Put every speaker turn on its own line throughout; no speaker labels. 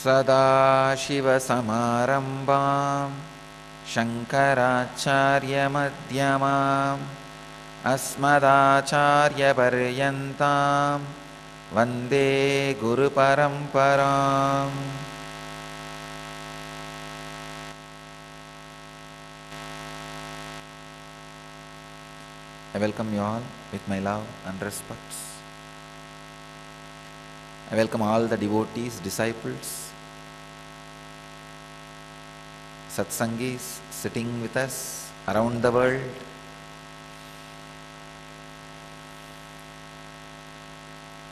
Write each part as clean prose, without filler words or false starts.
Sadashivasamarambam Shankaracharyamadhyamam Asmadacharyaparyantam Vande Guru Paramparam. I welcome you all with my love and respects. I welcome all the devotees, disciples, satsangis sitting with us around the world.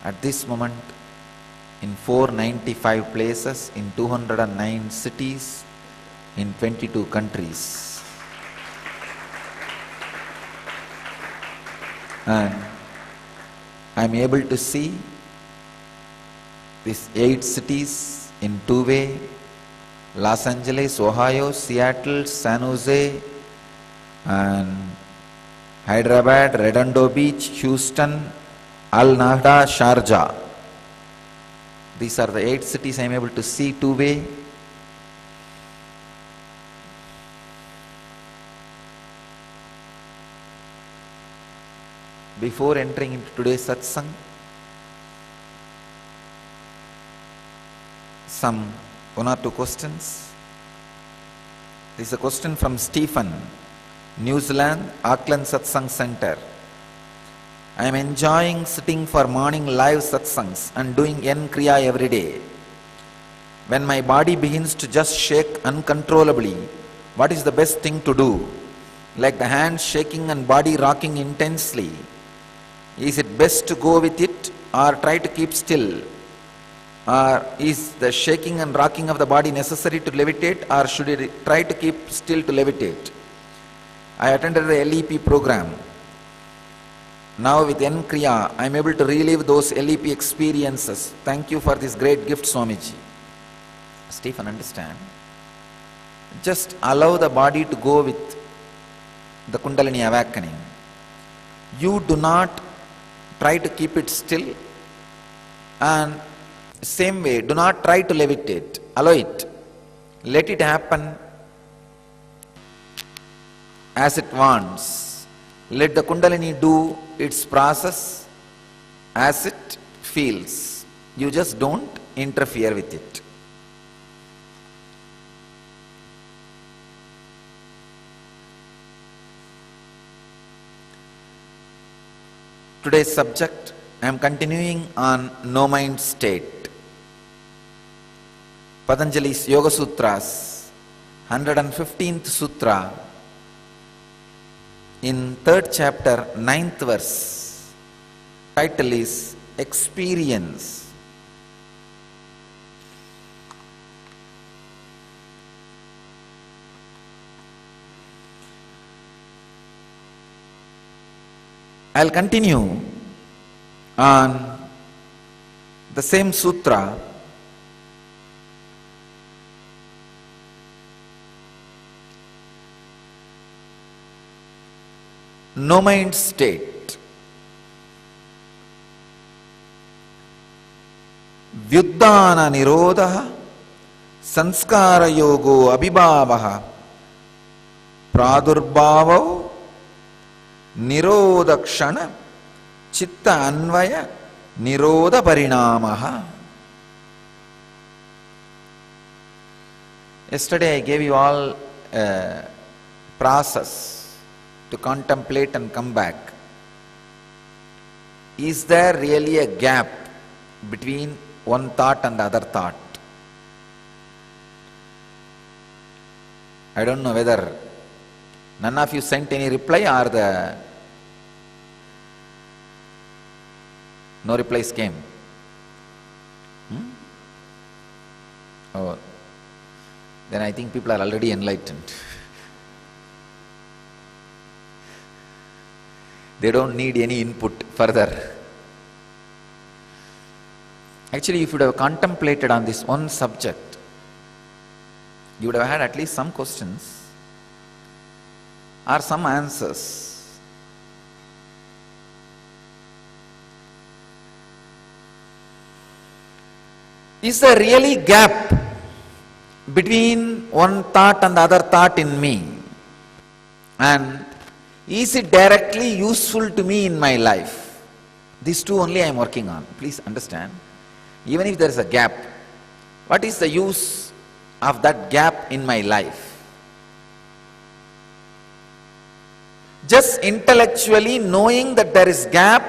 At this moment, in 495 places, in 209 cities, in 22 countries. And I am able to see these 8 cities in two-way: Los Angeles, Ohio, Seattle, San Jose, and Hyderabad, Redondo Beach, Houston, Al Nahda, Sharjah. These are the 8 cities I am able to see two-way. Before entering into today's satsang, some 1 or 2 questions. This is a question from Stephen, New Zealand, Auckland Satsang Center. I am enjoying sitting for morning live satsangs and doing N Kriya every day. When my body begins to just shake uncontrollably, what is the best thing to do? Like the hands shaking and body rocking intensely, is it best to go with it or try to keep still? Or is the shaking and rocking of the body necessary to levitate, or should I try to keep still to levitate? I attended the LEP program. Now with N Kriya, I am able to relive those LEP experiences. Thank you for this great gift, Swamiji. Stephen, understand. Just allow the body to go with the Kundalini awakening. You do not try to keep it still, and same way, do not try to levitate. Allow it. Let it happen as it wants. Let the Kundalini do its process as it feels. You just don't interfere with it. Today's subject, I am continuing on no mind state. Patanjali's Yoga Sutras, 115th Sutra, in 3rd chapter, 9th verse. Title is Experience. I'll continue on the same sutra. No mind state. Vyuddhana nirodha sanskara yogo abhibhavaha pradurbhavo nirodakshana chitta anvaya nirodha parinamaha. Yesterday I gave you all a process to contemplate and come back. Is there really a gap between one thought and the other thought? I don't know whether none of you sent any reply or no replies came. Oh, then I think people are already enlightened. They don't need any input further. Actually, if you would have contemplated on this one subject, you would have had at least some questions or some answers. Is there really gap between one thought and the other thought in me? And is it directly useful to me in my life? These two only I am working on. Please understand. Even if there is a gap, what is the use of that gap in my life? Just intellectually knowing that there is gap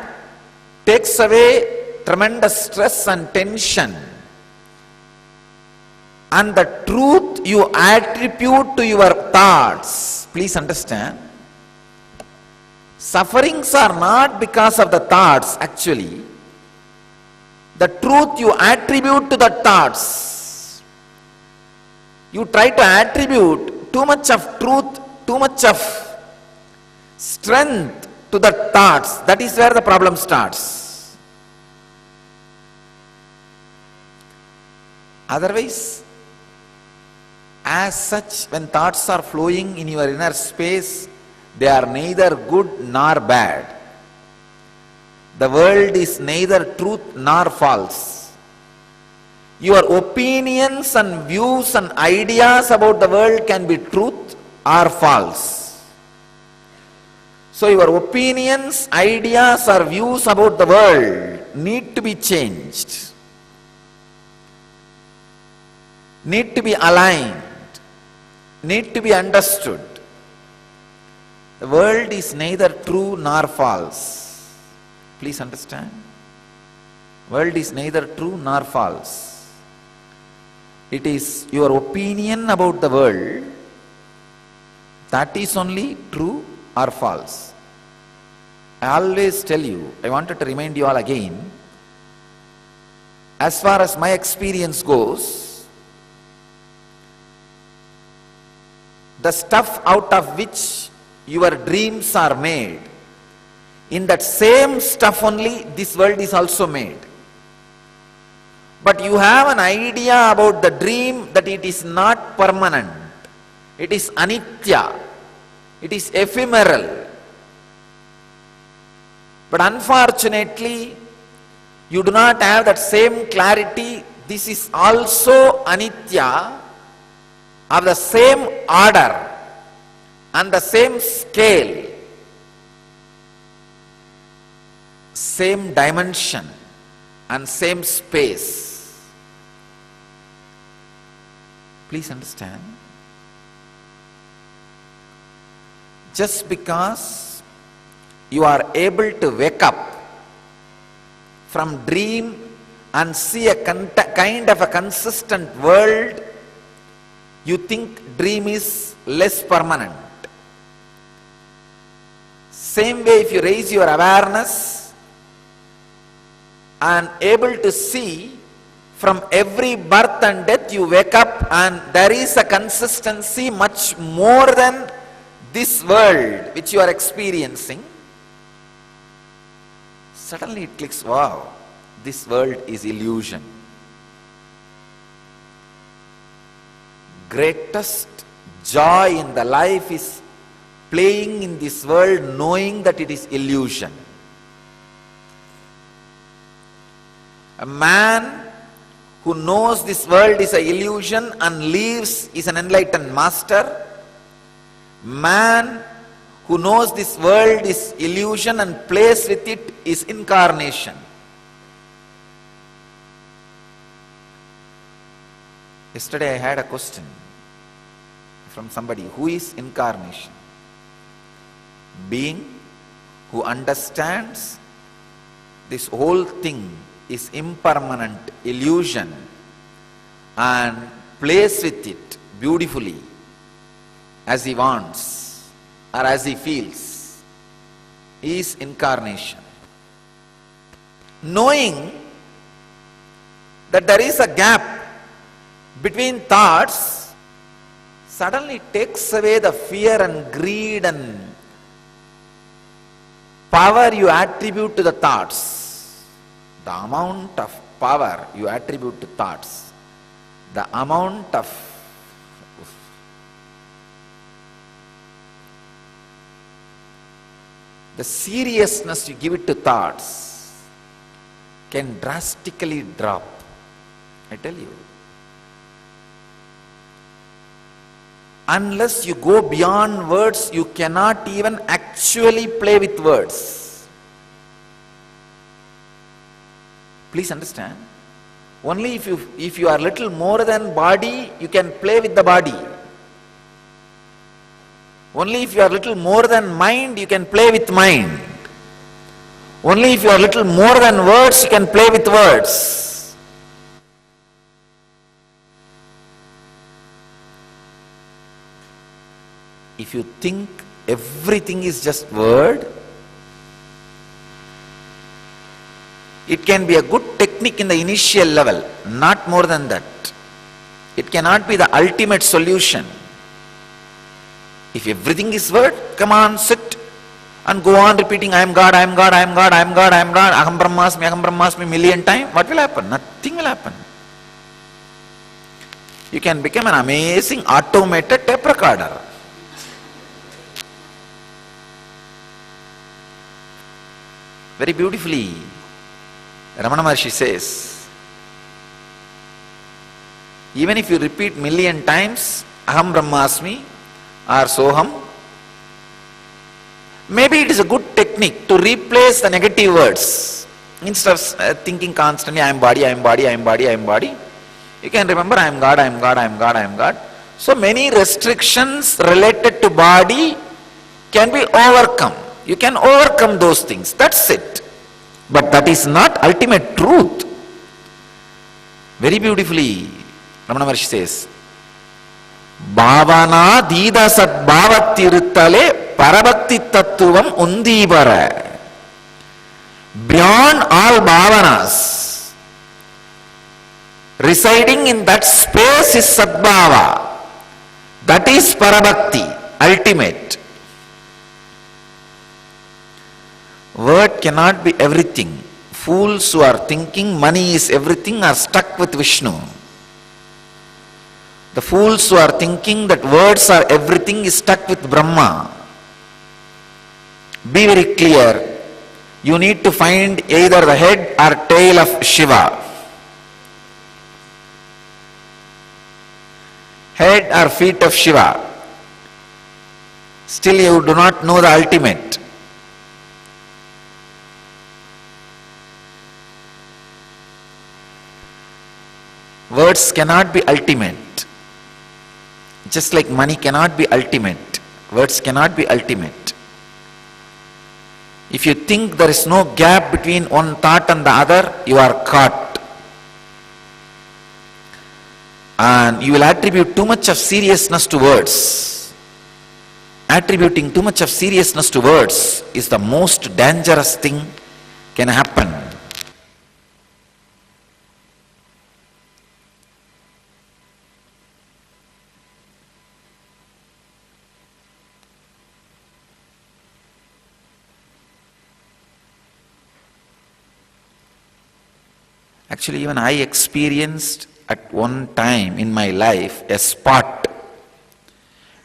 takes away tremendous stress and tension. And the truth you attribute to your thoughts, please understand, sufferings are not because of the thoughts actually. The truth you attribute to the thoughts. You try to attribute too much of truth, too much of strength to the thoughts. That is where the problem starts. Otherwise, as such, when thoughts are flowing in your inner space, they are neither good nor bad. The world is neither truth nor false. Your opinions and views and ideas about the world can be truth or false. So your opinions, ideas or views about the world need to be changed, need to be aligned, need to be understood. The world is neither true nor false. Please understand. World is neither true nor false. It is your opinion about the world that is only true or false. I always tell you, I wanted to remind you all again, as far as my experience goes, the stuff out of which your dreams are made, in that same stuff only this world is also made. But you have an idea about the dream that it is not permanent, it is anitya, it is ephemeral. But unfortunately, you do not have that same clarity. This is also anitya, of the same order and the same scale, same dimension and same space. Please understand. Just because you are able to wake up from dream and see a kind of a consistent world, you think dream is less permanent. Same way, if you raise your awareness and able to see from every birth and death, you wake up and there is a consistency much more than this world which you are experiencing. Suddenly it clicks, wow, this world is illusion. Greatest joy in the life is playing in this world knowing that it is illusion. A man who knows this world is an illusion and lives is an enlightened master. Man who knows this world is illusion and plays with it is incarnation. Yesterday I had a question from somebody, who is incarnation? Being who understands this whole thing is impermanent illusion and plays with it beautifully as he wants or as he feels, is incarnation. Knowing that there is a gap between thoughts suddenly takes away the fear and greed and power you attribute to the thoughts. The amount of power you attribute to thoughts, the amount of the seriousness you give it to thoughts can drastically drop. I tell you. Unless you go beyond words, you cannot even actually play with words. Please understand. Only if you are little more than body, you can play with the body. Only if you are little more than mind, you can play with mind. Only if you are little more than words, you can play with words. If you think everything is just word, it can be a good technique in the initial level, not more than that. It cannot be the ultimate solution. If everything is word, come on, sit and go on repeating, I am God, I am God, I am God, I am God, I am God, Aham Brahmasmi, million times, what will happen? Nothing will happen. You can become an amazing automated tape recorder. Very beautifully, Ramana Maharshi says, even if you repeat million times, Aham Brahmasmi or Soham, maybe it is a good technique to replace the negative words. Instead of thinking constantly, I am body, I am body, I am body, I am body, you can remember, I am God, I am God, I am God, I am God. So many restrictions related to body can be overcome. You can overcome those things, that's it. But that is not ultimate truth. Very beautifully, Ramana Maharshi says, Bhavana Dida Sat Bhavatirutale Parabhakti Tattvam Undivara. Beyond all bhavanas, residing in that space is Sadbhava. That is Parabhakti, ultimate. Word cannot be everything. Fools who are thinking money is everything are stuck with Vishnu. The fools who are thinking that words are everything is stuck with Brahma. Be very clear. You need to find either the head or tail of Shiva. Head or feet of Shiva. Still you do not know the ultimate. Words cannot be ultimate. Just like money cannot be ultimate. Words cannot be ultimate. If you think there is no gap between one thought and the other, you are caught. And you will attribute too much of seriousness to words. Attributing too much of seriousness to words is the most dangerous thing can happen. Actually, even I experienced at one time in my life a spot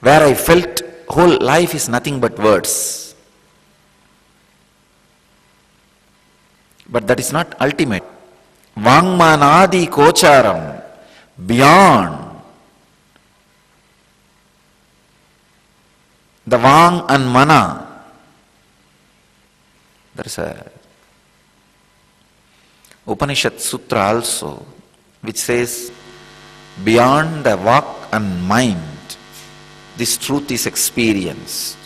where I felt whole life is nothing but words. But that is not ultimate. Vangmanadi kocharam, beyond the Vang and Mana, there is a Upanishad Sutra also, which says, beyond the Vak and mind, this truth is experienced.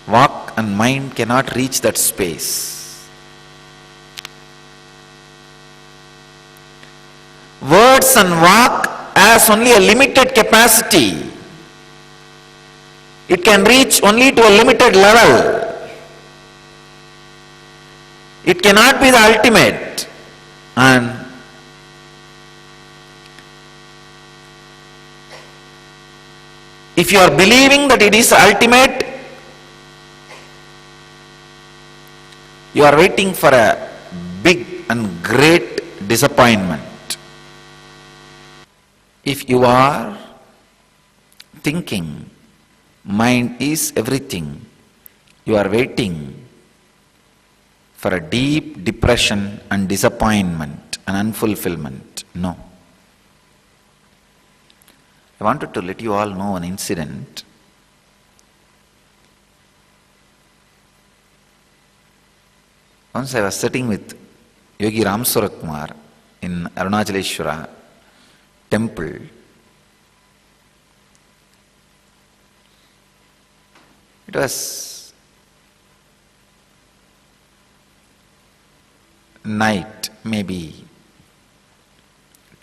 Vak and mind cannot reach that space. Words and Vak has only a limited capacity. It can reach only to a limited level. It cannot be the ultimate. And if you are believing that it is ultimate, you are waiting for a big and great disappointment. If you are thinking mind is everything, you are waiting for a deep depression and disappointment an unfulfillment. No. I wanted to let you all know an incident. Once I was sitting with Yogi Ram Surakumar in Arunachaleshwara temple. It was night, maybe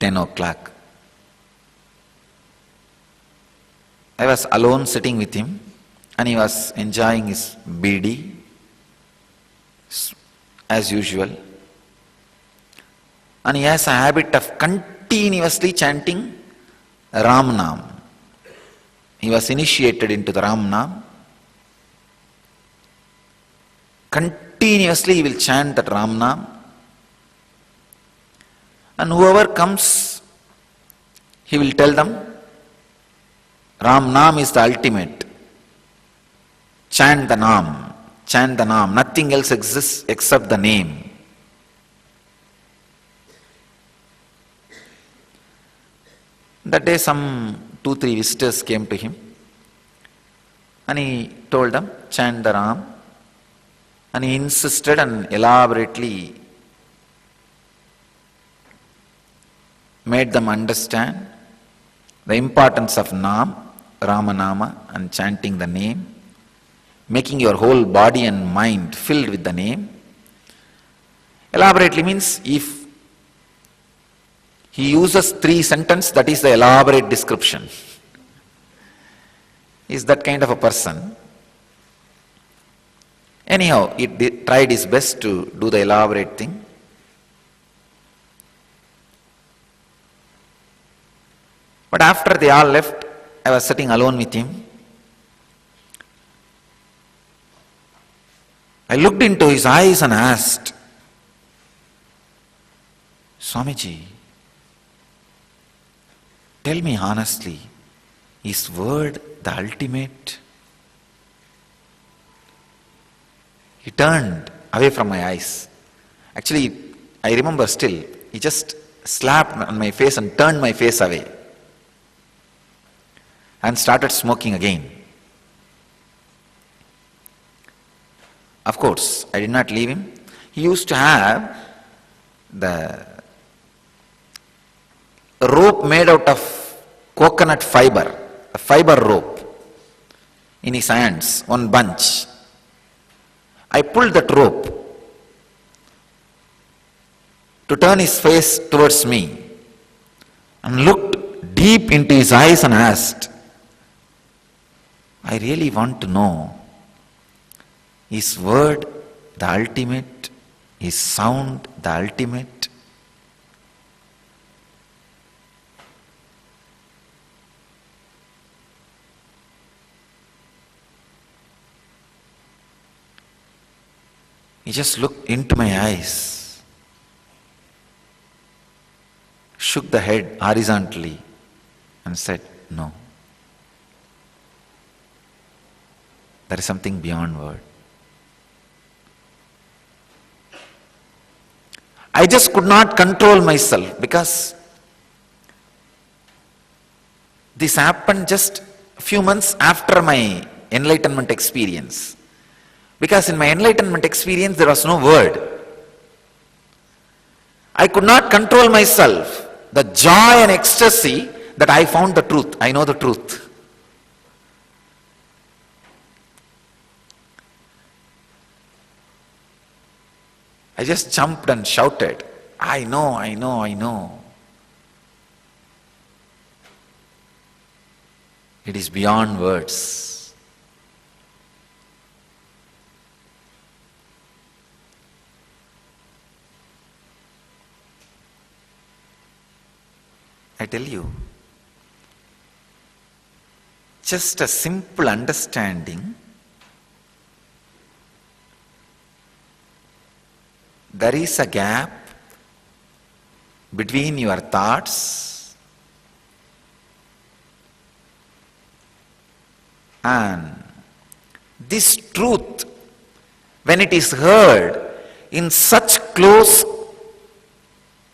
10 o'clock. I was alone sitting with him and he was enjoying his bidi as usual. And he has a habit of continuously chanting Ram Nam. He was initiated into the Ram Nam. Continuously he will chant that Ram Nam. And whoever comes, he will tell them, Ram Nam is the ultimate. Chant the Nam. Chant the Nam. Nothing else exists except the name. That day some 2-3 visitors came to him and he told them, chant the Ram. And he insisted and elaborately made them understand the importance of Nam, Ramanama, and chanting the name, making your whole body and mind filled with the name. Elaborately means if he uses 3 sentences, that is the elaborate description. He is that kind of a person. Anyhow, he tried his best to do the elaborate thing. But after they all left, I was sitting alone with him. I looked into his eyes and asked, Swamiji, tell me honestly, is word the ultimate? He turned away from my eyes. Actually, I remember still, he just slapped on my face and turned my face away and started smoking again. Of course, I did not leave him. He used to have the rope made out of coconut fiber, a fiber rope in his hands, one bunch. I pulled that rope to turn his face towards me and looked deep into his eyes and asked, I really want to know, is word the ultimate? Is sound the ultimate? He just looked into my eyes, shook the head horizontally and said, no. There is something beyond word. I just could not control myself because this happened just a few months after my enlightenment experience. Because in my enlightenment experience there was no word. I could not control myself. The joy and ecstasy that I found the truth. I know the truth. I just jumped and shouted, I know, I know, I know. It is beyond words. I tell you, just a simple understanding, there is a gap between your thoughts and this truth, when it is heard in such close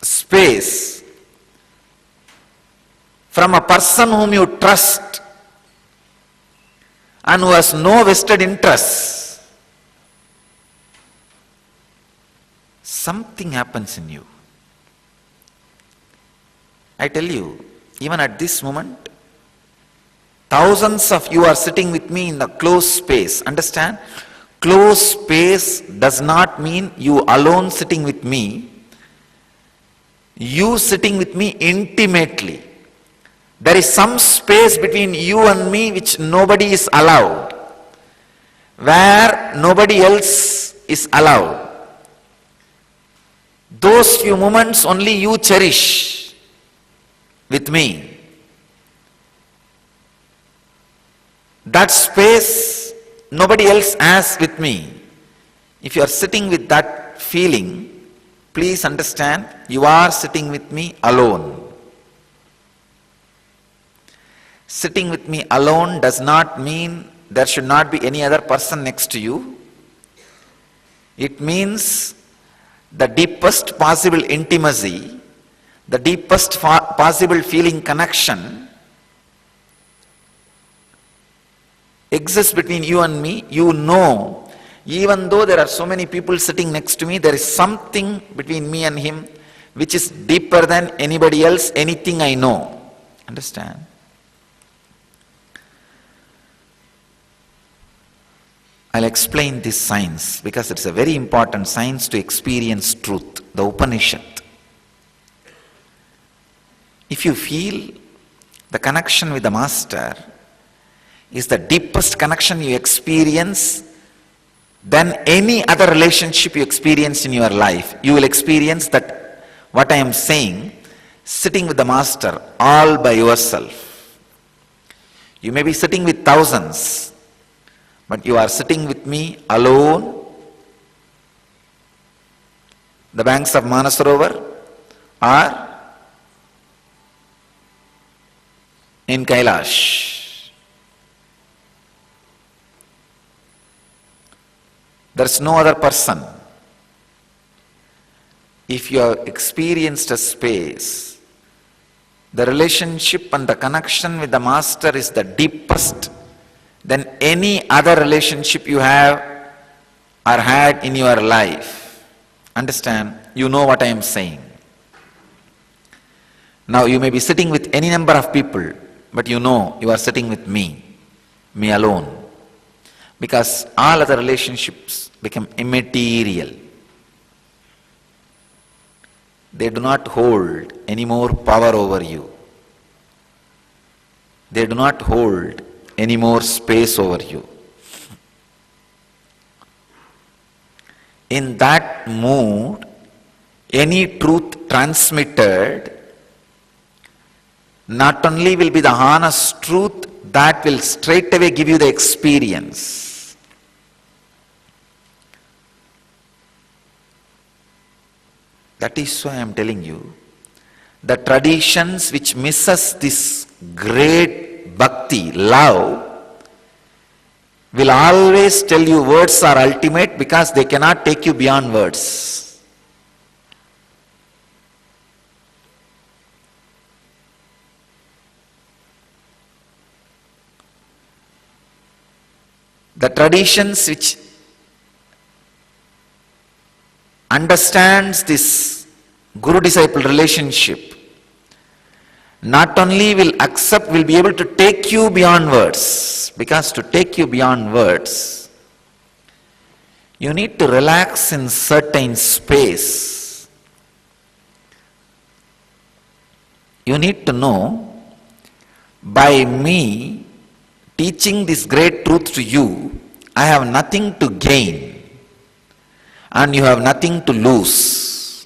space space from a person whom you trust and who has no vested interest, something happens in you. I tell you, even at this moment, thousands of you are sitting with me in the closed space. Understand? Closed space does not mean you alone sitting with me. You sitting with me intimately. There is some space between you and me which nobody is allowed, where nobody else is allowed. Those few moments only you cherish with me. That space nobody else has with me. If you are sitting with that feeling, please understand, you are sitting with me alone. Sitting with me alone does not mean there should not be any other person next to you. It means the deepest possible intimacy, the deepest possible feeling connection exists between you and me. You know, even though there are so many people sitting next to me, there is something between me and him which is deeper than anybody else, anything I know. Understand? I'll explain this science because it's a very important science to experience truth, the Upanishad. If you feel the connection with the Master is the deepest connection you experience than any other relationship you experience in your life, you will experience that what I am saying, sitting with the Master all by yourself. You may be sitting with thousands, but you are sitting with me alone, the banks of Manasarovar or in Kailash. There is no other person. If you have experienced a space, the relationship and the connection with the Master is the deepest than any other relationship you have or had in your life. Understand? You know what I am saying. Now you may be sitting with any number of people, but you know you are sitting with me alone. Because all other relationships become immaterial. They do not hold any more power over you. They do not hold any more space over you. In that mood, any truth transmitted not only will be the honest truth, that will straightaway give you the experience. That is why I am telling you, the traditions which misses this great bhakti, love, will always tell you words are ultimate because they cannot take you beyond words. The traditions which understands this guru-disciple relationship not only will accept, will be able to take you beyond words. Because to take you beyond words, you need to relax in certain space. You need to know, by me teaching this great truth to you, I have nothing to gain and you have nothing to lose.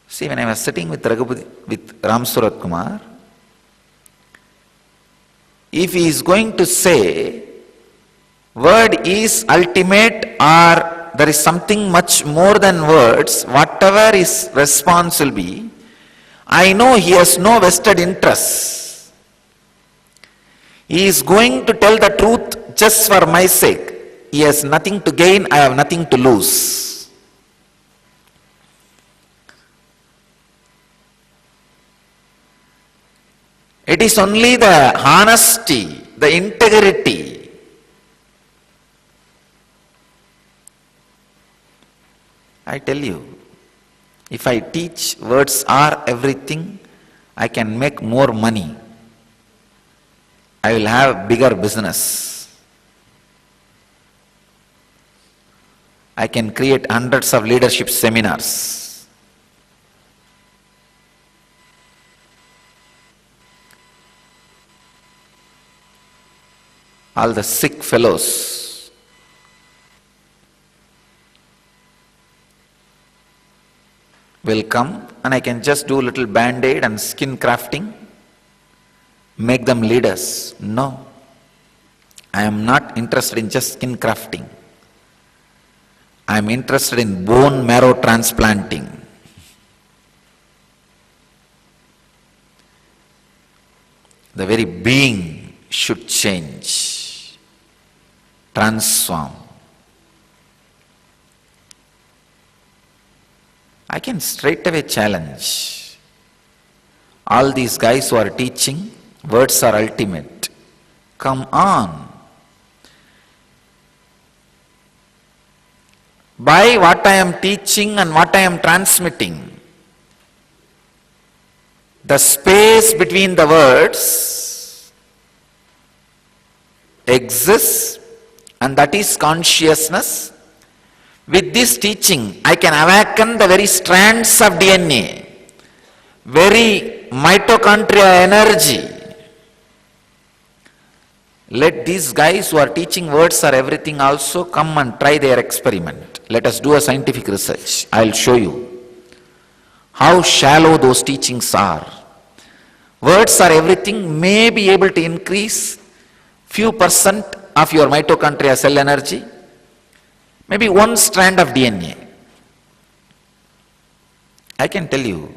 See, when I was sitting with Ram Surat Kumar, if he is going to say, word is ultimate or there is something much more than words, whatever his response will be, I know he has no vested interest. He is going to tell the truth just for my sake. He has nothing to gain, I have nothing to lose. It is only the honesty, the integrity. I tell you, if I teach words are everything, I can make more money. I will have bigger business. I can create hundreds of leadership seminars. All the sick fellows will come and I can just do little band-aid and skin crafting, make them leaders. No, I am not interested in just skin crafting. I am interested in bone marrow transplanting. The very being should change, transform. I can straight away challenge all these guys who are teaching words are ultimate. Come on. By what I am teaching and what I am transmitting, the space between the words exists, and that is consciousness. With this teaching, I can awaken the very strands of DNA, very mitochondria energy. Let these guys who are teaching words are everything also come and try their experiment. Let us do a scientific research. I will show you how shallow those teachings are. Words are everything may be able to increase few percent of your mitochondria cell energy, maybe one strand of DNA. I can tell you,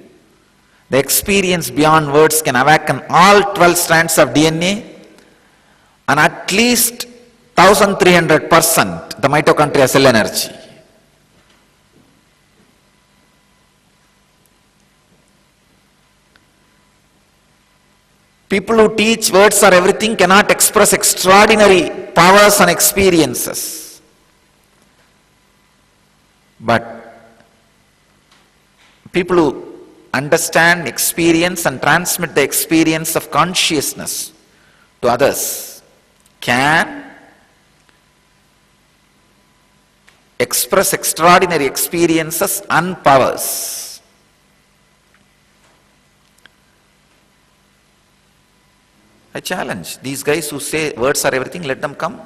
the experience beyond words can awaken all 12 strands of DNA and at least 1300% the mitochondria cell energy. People who teach words are everything cannot express extraordinary powers and experiences. But people who understand, experience and transmit the experience of consciousness to others can express extraordinary experiences and powers. I challenge these guys who say words are everything, let them come.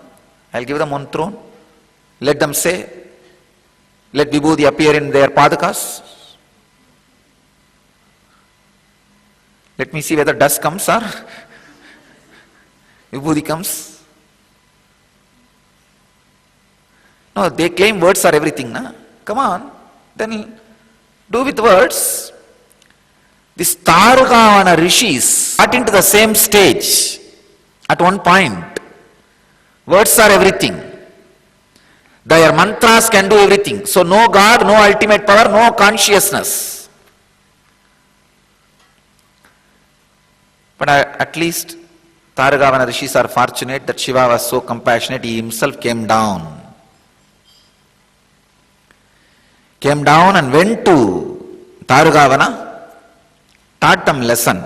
I'll give them one throne. Let them say, let Vibhuti appear in their padakas. Let me see whether dust comes or Vibhuti comes. No, they claim words are everything. Na? Come on, then do with words. These Tarugavana rishis got into the same stage at one point. Words are everything. Their mantras can do everything. So no God, no ultimate power, no consciousness. But at least Tarugavana rishis are fortunate that Shiva was so compassionate, he himself came down. Came down and went to Tarugavana, taught them lesson.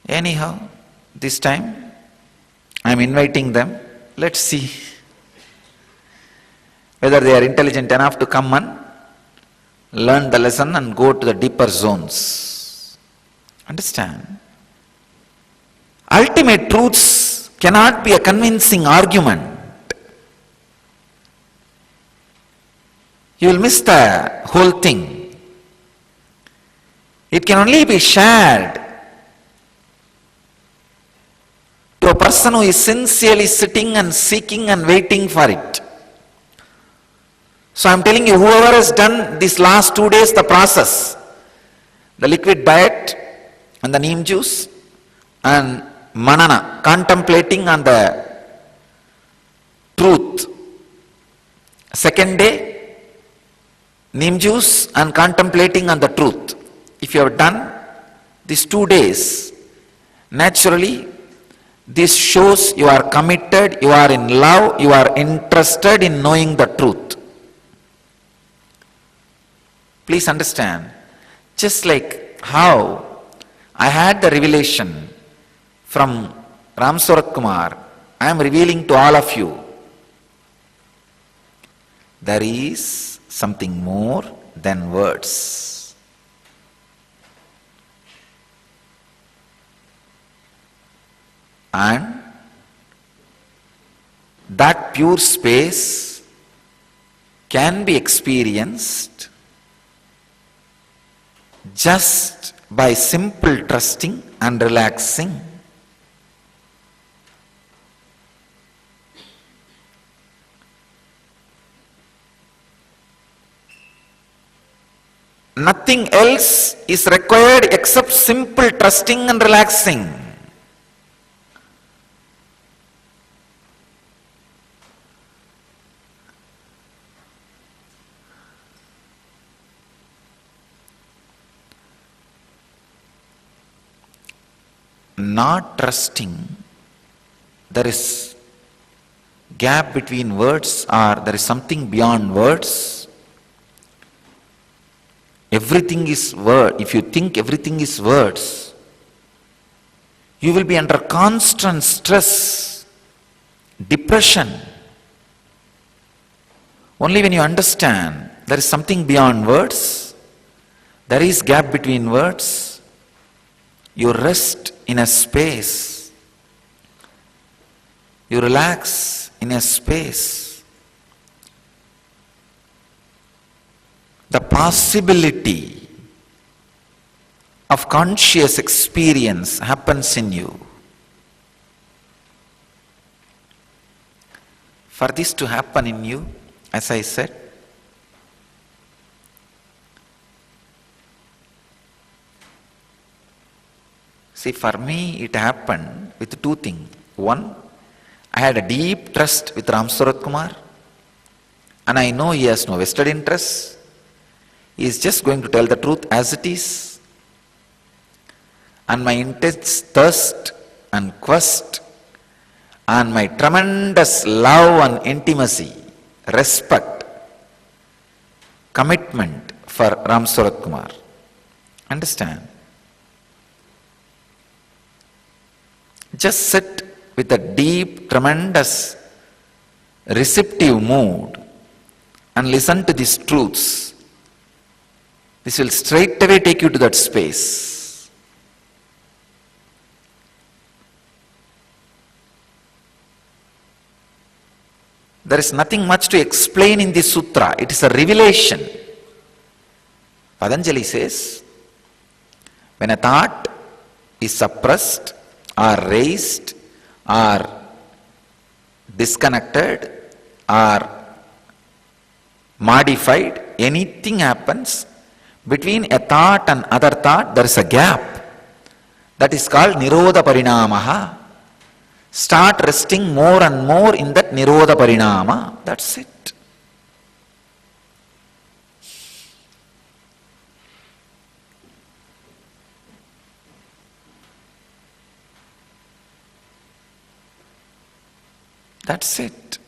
Anyhow, this time I am inviting them. Let's see whether they are intelligent enough to come and learn the lesson and go to the deeper zones. Understand? Ultimate truths cannot be a convincing argument. You will miss the whole thing. It can only be shared to a person who is sincerely sitting and seeking and waiting for it. So I am telling you, whoever has done these last 2 days the process, the liquid diet and the neem juice and manana, contemplating on the truth. Second day, neem juice and contemplating on the truth. If you have done, these 2 days, naturally, this shows you are committed, you are in love, you are interested in knowing the truth. Please understand, just like how I had the revelation from Ram Surat Kumar, I am revealing to all of you. There is something more than words. And that pure space can be experienced just by simple trusting and relaxing. Nothing else is required except simple trusting and relaxing. Not trusting, there is gap between words, or there is something beyond words. Everything is word. If you think everything is words, you will be under constant stress, depression. Only when you understand there is something beyond words, there is gap between words, you rest in a space, you relax in a space. The possibility of conscious experience happens in you. For this to happen in you, as I said, see, for me it happened with two things. One, I had a deep trust with Ram Surat Kumar, and I know he has no vested interest. He is just going to tell the truth as it is. And my intense thirst and quest, and my tremendous love and intimacy, respect, commitment for Ram Surat Kumar. Understand? Just sit with a deep, tremendous, receptive mood and listen to these truths. This will straight away take you to that space. There is nothing much to explain in this sutra. It is a revelation. Patanjali says, when a thought is suppressed or raised or disconnected or modified, anything happens, between a thought and other thought, there is a gap. That is called Nirodha Parinamaha. Start resting more and more in that Nirodha Parinama. That's it. That's it.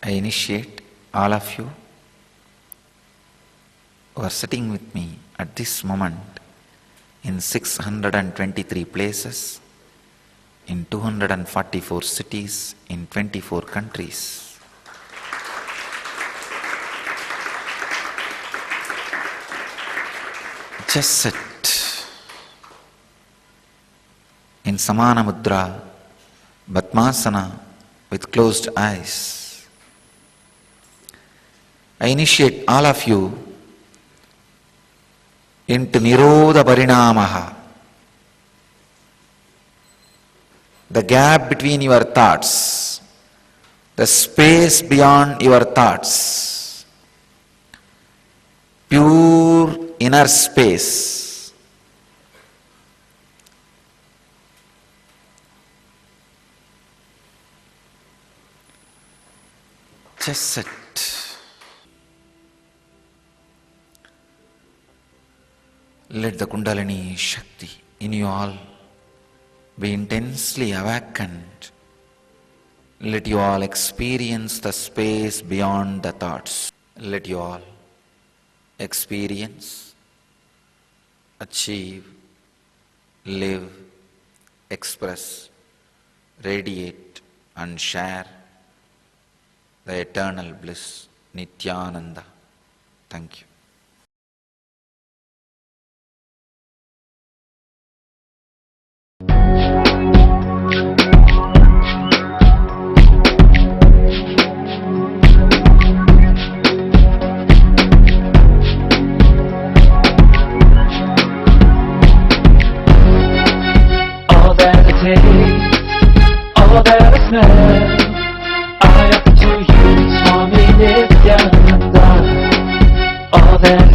I initiate all of you who are sitting with me at this moment in 623 places, in 244 cities, in 24 countries. Just sit in Samana Mudra, Padmasana, with closed eyes. I initiate all of you into Nirodha Parinamaha, the gap between your thoughts, the space beyond your thoughts, pure inner space. Just sit. Let the Kundalini Shakti in you all be intensely awakened. Let you all experience the space beyond the thoughts. Let you all experience, achieve, live, express, radiate and share the eternal bliss, Nithyananda. Thank you.
All that I take, all that I smell, I offer to you, Swami Nithyananda. All that